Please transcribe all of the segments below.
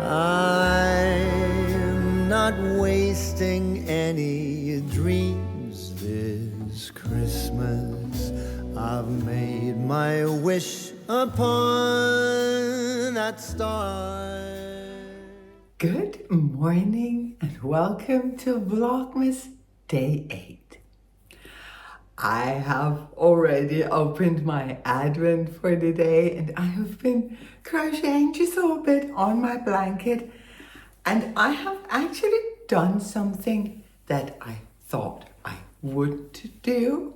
I'm not wasting any dreams this Christmas. I've made my wish upon that star. Good morning and welcome to Vlogmas Day 8. I have already opened my advent for the day and I have been crocheting just a little bit on my blanket, and I have actually done something that I thought I would do.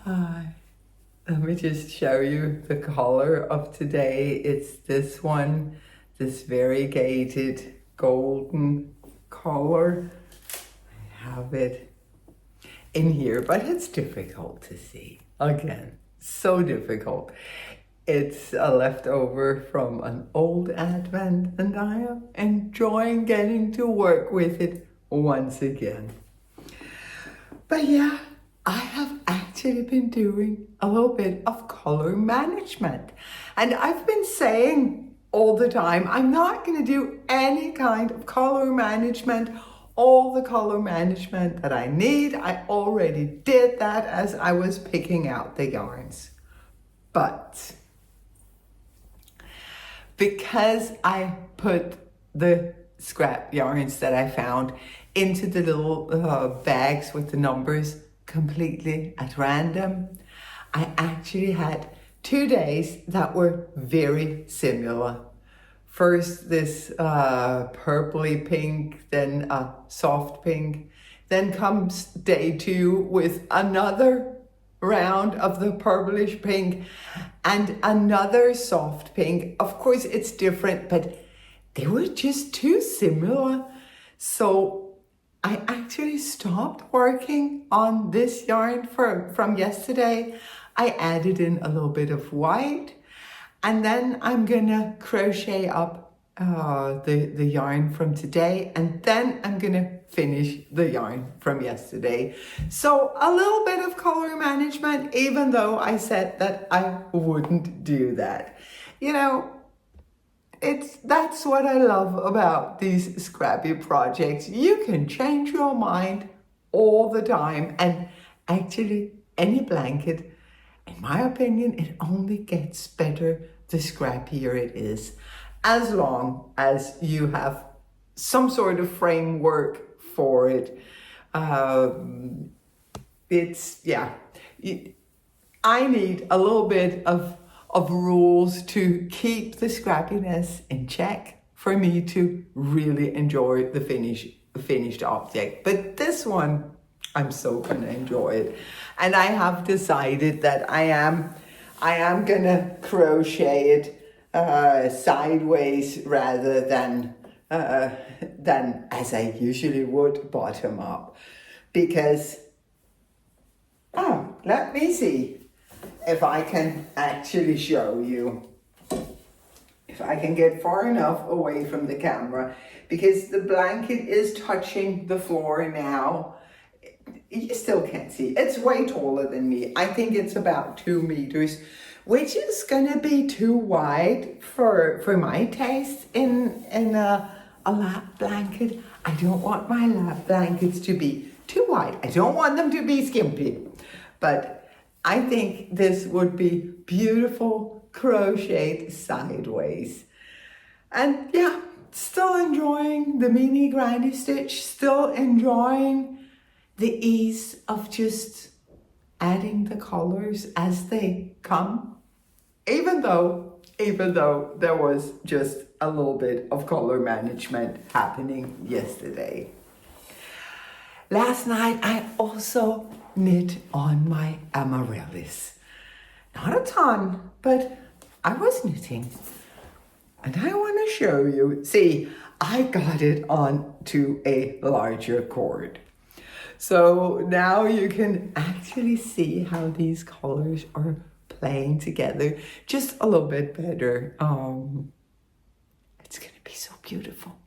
Let me just show you the color of today. It's this one, this variegated golden color. I have it in here, but it's difficult to see. Again, so difficult. It's a leftover from an old advent and I am enjoying getting to work with it once again. But yeah, I have actually been doing a little bit of color management, and I've been saying all the time, I'm not going to do any kind of color management. All the color management that I need, I already did that as I was picking out the yarns. But because I put the scrap yarns that I found into the little bags with the numbers completely at random, I actually had 2 days that were very similar. First this purpley pink, then a soft pink. Then comes day 2 with another round of the purplish pink and another soft pink. Of course it's different, but they were just too similar. So I actually stopped working on this yarn from yesterday. I added in a little bit of white, and then I'm gonna crochet up the yarn from today, and then I'm gonna finish the yarn from yesterday. So a little bit of color management, even though I said that I wouldn't do that. You know, that's what I love about these scrappy projects. You can change your mind all the time, and actually any blanket, in my opinion, it only gets better the scrappier it is, as long as you have some sort of framework for it. I need a little bit of rules to keep the scrappiness in check for me to really enjoy the finished object. But this one, I'm so gonna enjoy it. And I have decided that I am gonna crochet it sideways rather than as I usually would bottom up. Because, let me see if I can actually show you. If I can get far enough away from the camera, because the blanket is touching the floor now. You still can't see. It's way taller than me. I think it's about 2 meters, which is gonna be too wide for my taste in a lap blanket. I don't want my lap blankets to be too wide. I don't want them to be skimpy. But I think this would be beautiful crocheted sideways. And yeah, still enjoying the mini granny stitch, still enjoying the ease of just adding the colors as they come, even though there was just a little bit of color management happening yesterday. Last night I also knit on my amaryllis. Not a ton, but I was knitting. And I want to show you. See, I got it onto a larger cord. So now you can actually see how these colors are playing together just a little bit better. It's gonna be so beautiful.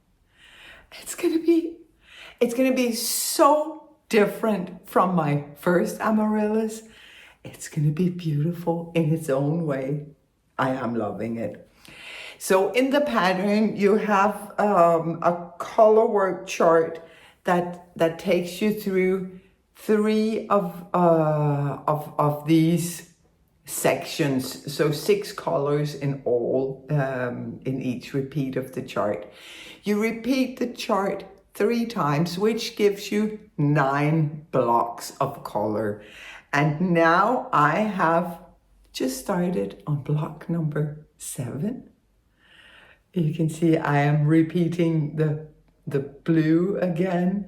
It's gonna be so different from my first amaryllis. It's gonna be beautiful in its own way. I am loving it. So in the pattern, you have a color work chart that takes you through 3 of these sections. So 6 colors in all in each repeat of the chart. You repeat the chart 3 times, which gives you 9 blocks of color. And now I have just started on block number 7. You can see I am repeating the blue again,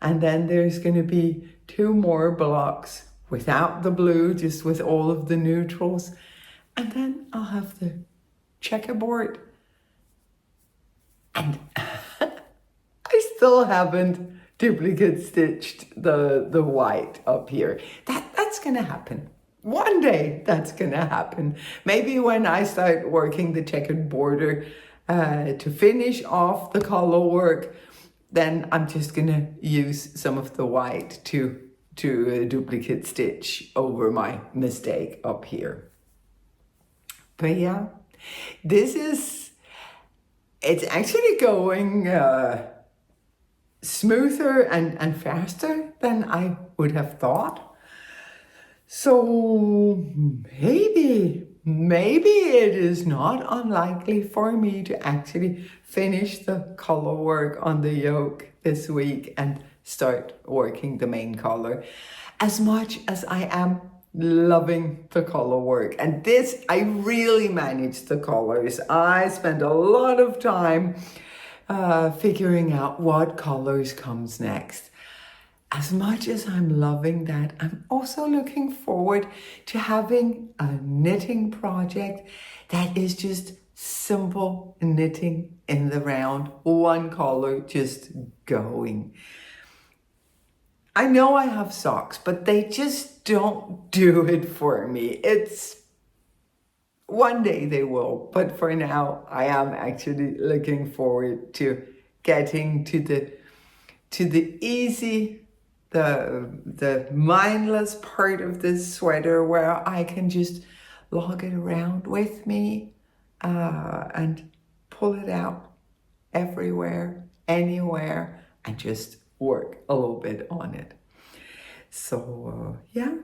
and then there's going to be 2 more blocks without the blue, just with all of the neutrals, and then I'll have the checkerboard. And I still haven't duplicate stitched the white up here. That's going to happen. One day that's going to happen. Maybe when I start working the checkered border to finish off the color work, then I'm just going to use some of the white to duplicate stitch over my mistake up here. But yeah, it's actually going smoother and faster than I would have thought. So maybe it is not unlikely for me to actually finish the color work on the yoke this week and start working the main color. As much as I am loving the color work, and this, I really manage the colors. I spend a lot of time figuring out what colors comes next. As much as I'm loving that, I'm also looking forward to having a knitting project that is just simple knitting in the round, one color just going. I know I have socks, but they just don't do it for me. One day they will, but for now, I am actually looking forward to getting to the easy, the mindless part of this sweater where I can just lug it around with me and pull it out everywhere, anywhere, and just work a little bit on it. So yeah,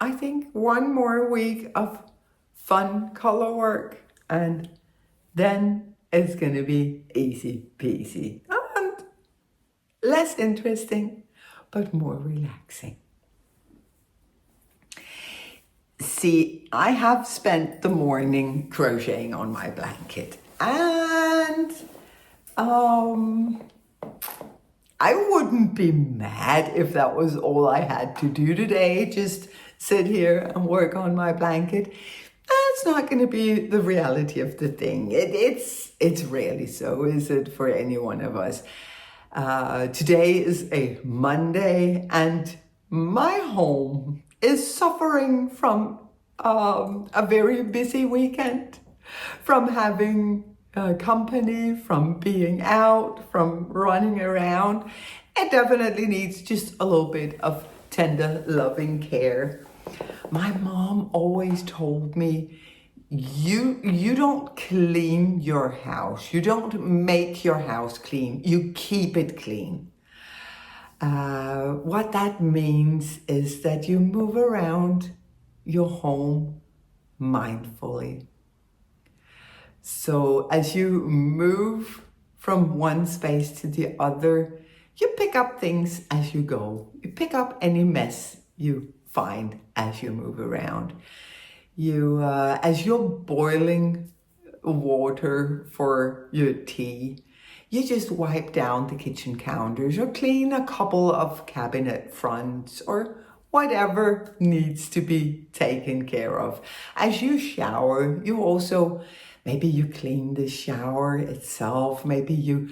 I think one more week of fun color work and then it's gonna be easy peasy. Less interesting, but more relaxing. See, I have spent the morning crocheting on my blanket, and I wouldn't be mad if that was all I had to do today, just sit here and work on my blanket. That's not going to be the reality of the thing. It's rarely so, is it, for any one of us? Today is a Monday and my home is suffering from a very busy weekend, from having company, from being out, from running around. It definitely needs just a little bit of tender, loving care. My mom always told me, you don't clean your house. You don't make your house clean. You keep it clean. What that means is that you move around your home mindfully. So as you move from one space to the other, you pick up things as you go. You pick up any mess you find as you move around. You, as you're boiling water for your tea, you just wipe down the kitchen counters or clean a couple of cabinet fronts or whatever needs to be taken care of. As you shower, you also, maybe you clean the shower itself, maybe you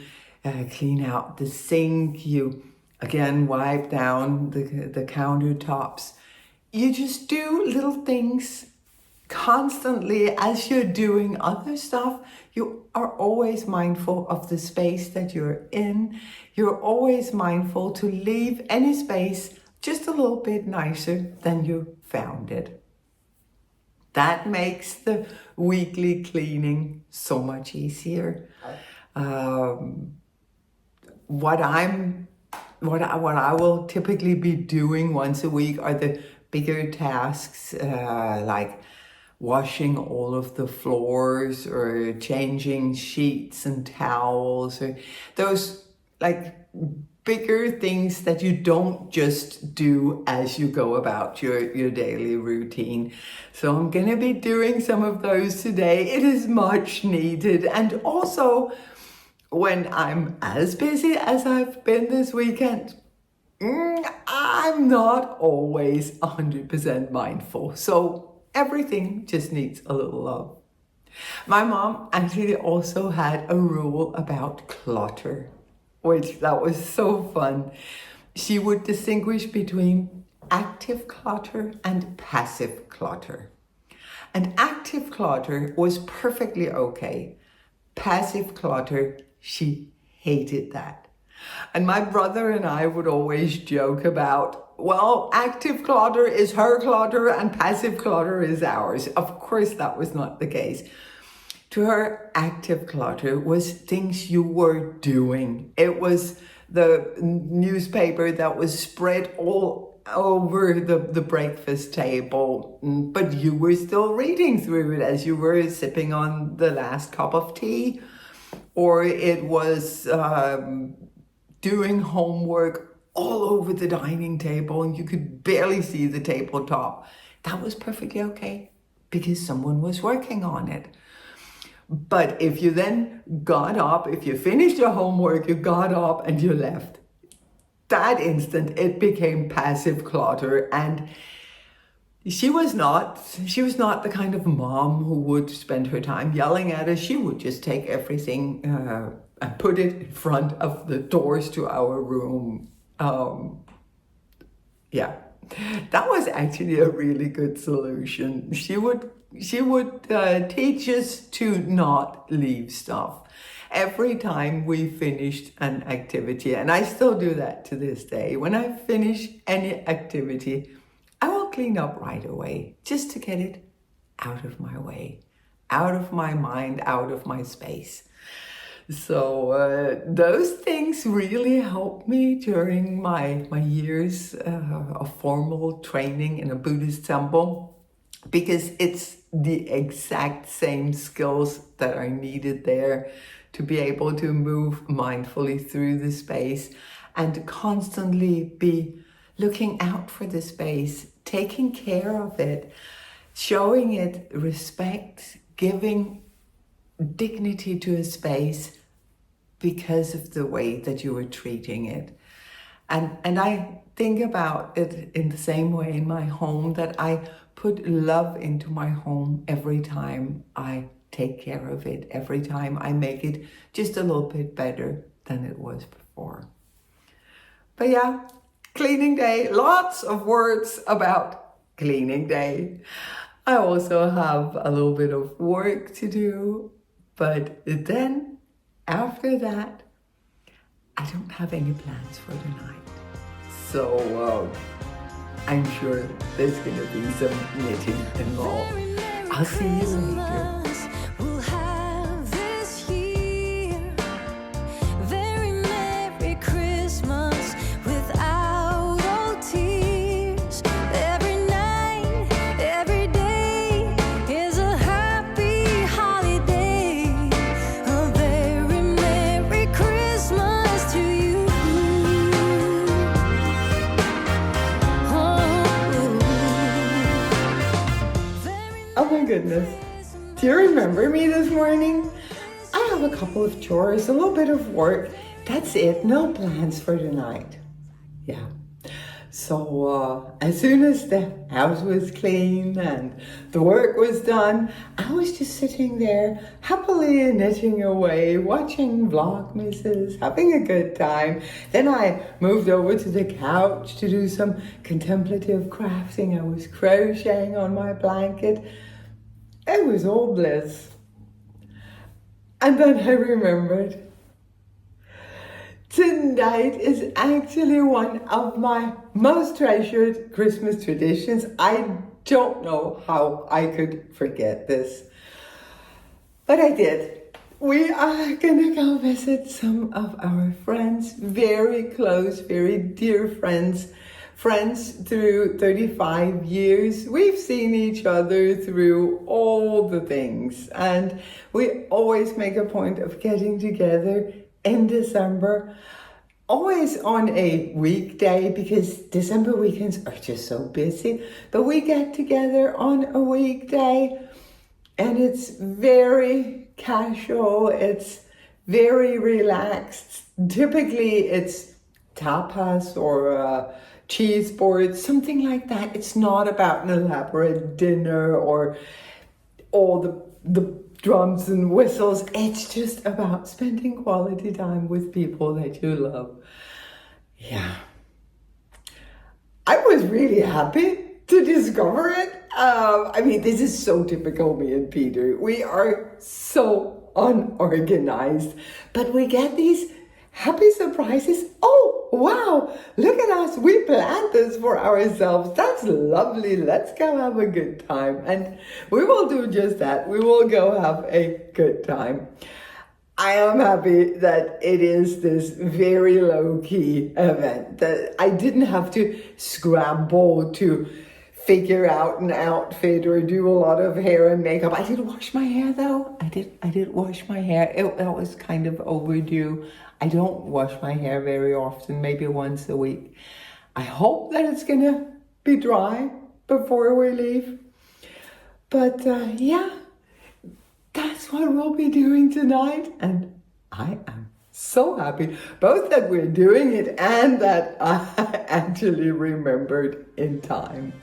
clean out the sink, you again wipe down the countertops. You just do little things constantly as you're doing other stuff. You are always mindful of the space that you're in. You're always mindful to leave any space just a little bit nicer than you found it. That makes the weekly cleaning so much easier. What I will typically be doing once a week are the bigger tasks, like washing all of the floors or changing sheets and towels, or those like bigger things that you don't just do as you go about your daily routine. So I'm gonna be doing some of those today. It is much needed. And also, when I'm as busy as I've been this weekend, I'm not always 100% mindful. So everything just needs a little love. My mom actually also had a rule about clutter, which that was so fun. She would distinguish between active clutter and passive clutter. And active clutter was perfectly okay. Passive clutter, she hated that. And my brother and I would always joke about, well, active clutter is her clutter and passive clutter is ours. Of course, that was not the case. To her, active clutter was things you were doing. It was the newspaper that was spread all over the breakfast table, but you were still reading through it as you were sipping on the last cup of tea. Or it was doing homework all over the dining table and you could barely see the tabletop. That was perfectly okay because someone was working on it. But if you then got up, if you finished your homework, you got up and you left, that instant it became passive clutter. And she was not the kind of mom who would spend her time yelling at us. She would just take everything and put it in front of the doors to our room. Yeah, that was actually a really good solution. She would teach us to not leave stuff every time we finished an activity. And I still do that to this day. When I finish any activity, I will clean up right away just to get it out of my way, out of my mind, out of my space. So those things really helped me during my years of formal training in a Buddhist temple, because it's the exact same skills that are needed there to be able to move mindfully through the space and constantly be looking out for the space, taking care of it, showing it respect, giving dignity to a space because of the way that you were treating it. And I think about it in the same way in my home, that I put love into my home every time I take care of it, every time I make it just a little bit better than it was before. But yeah, cleaning day, lots of words about cleaning day. I also have a little bit of work to do, but then after that, I don't have any plans for the night. So I'm sure there's gonna be some knitting involved. I'll see you later. Oh my goodness. Do you remember me this morning? I have a couple of chores, a little bit of work. That's it. No plans for tonight. Yeah. So as soon as the house was clean and the work was done, I was just sitting there happily knitting away, watching Vlogmas, having a good time. Then I moved over to the couch to do some contemplative crafting. I was crocheting on my blanket. It was all bliss. And then I remembered, tonight is actually one of my most treasured Christmas traditions. I don't know how I could forget this, but I did. We are gonna go visit some of our friends, very close, very dear friends through 35 years. We've seen each other through all the things, and we always make a point of getting together in December, always on a weekday, because December weekends are just so busy, but we get together on a weekday, and it's very casual, it's very relaxed. Typically it's tapas or cheese boards, something like that. It's not about an elaborate dinner or all the drums and whistles. It's just about spending quality time with people that you love. Yeah. I was really happy to discover it. I mean, this is so typical me and Peter. We are so unorganized, but we get these happy surprises. Oh, wow, look at us. We planned this for ourselves. That's lovely. Let's go have a good time. And we will do just that. We will go have a good time. I am happy that it is this very low-key event, that I didn't have to scramble to figure out an outfit or do a lot of hair and makeup. I did wash my hair though. I did wash my hair. That was kind of overdue. I don't wash my hair very often, maybe once a week. I hope that it's gonna be dry before we leave. But yeah, that's what we'll be doing tonight. And I am so happy, both that we're doing it and that I actually remembered in time.